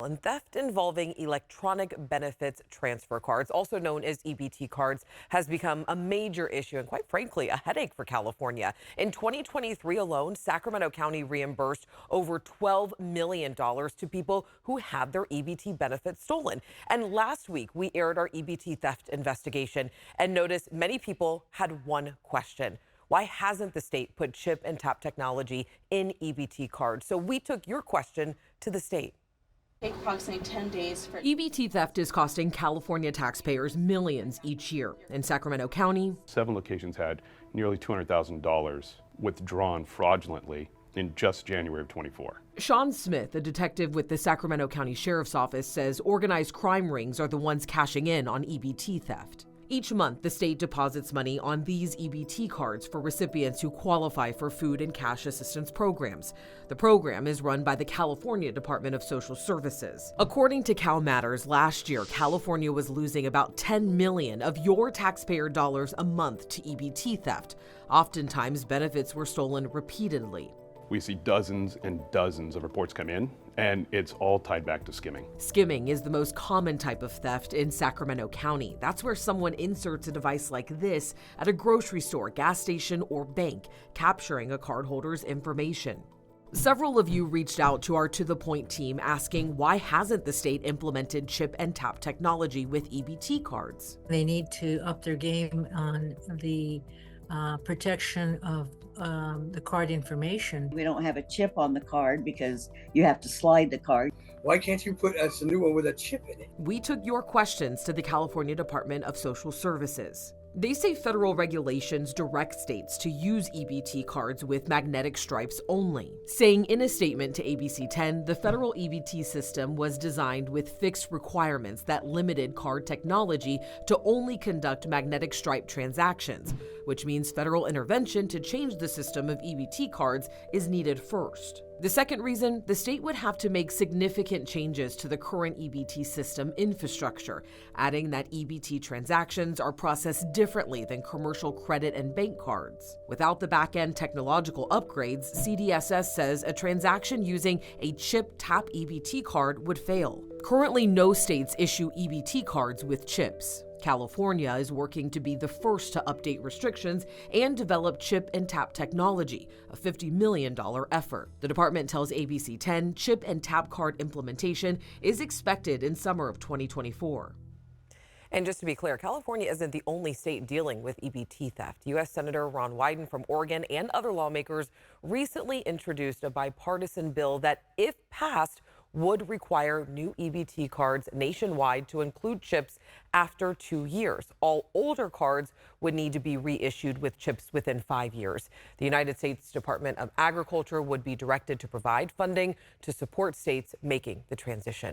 And theft involving electronic benefits transfer cards, also known as EBT cards, has become a major issue and, quite frankly, a headache for California. In 2023 alone, Sacramento County reimbursed over $12 million to people who had their EBT benefits stolen. And last week, we aired our EBT theft investigation and noticed many people had one question. Why hasn't the state put chip and tap technology in EBT cards? So we took your question to the state. Take approximately 10 days for EBT theft is costing California taxpayers millions each year. In Sacramento County, 7 locations had nearly $200,000 withdrawn fraudulently in just January of 24. Sean Smith, a detective with the Sacramento County Sheriff's Office, says organized crime rings are the ones cashing in on EBT theft. Each month, the state deposits money on these EBT cards for recipients who qualify for food and cash assistance programs. The program is run by the California Department of Social Services. According to Cal Matters, last year, California was losing about $10 million of your taxpayer dollars a month to EBT theft. Oftentimes, benefits were stolen repeatedly. We see dozens and dozens of reports come in, and it's all tied back to skimming. Skimming is the most common type of theft in Sacramento County. That's where someone inserts a device like this at a grocery store, gas station, or bank, capturing a cardholder's information. Several of you reached out to our To The Point team asking why hasn't the state implemented chip and tap technology with EBT cards? They need to up their game on the protection of the card information. We don't have a chip on the card because you have to slide the card. Why can't you put us a new one with a chip in it? We took your questions to the California Department of Social Services. They say federal regulations direct states to use EBT cards with magnetic stripes only, saying in a statement to ABC 10, the federal EBT system was designed with fixed requirements that limited card technology to only conduct magnetic stripe transactions, which means federal intervention to change the system of EBT cards is needed first. The second reason, the state would have to make significant changes to the current EBT system infrastructure, adding that EBT transactions are processed differently than commercial credit and bank cards. Without the back-end technological upgrades, CDSS says a transaction using a chip-tap EBT card would fail. Currently, no states issue EBT cards with chips. California is working to be the first to update restrictions and develop chip and tap technology, a $50 million effort. The department tells ABC 10 chip and tap card implementation is expected in summer of 2024. And just to be clear, California isn't the only state dealing with EBT theft. U.S. Senator Ron Wyden from Oregon and other lawmakers recently introduced a bipartisan bill that, if passed, would require new EBT cards nationwide to include chips after 2 years. All older cards would need to be reissued with chips within 5 years. The United States Department of Agriculture would be directed to provide funding to support states making the transition.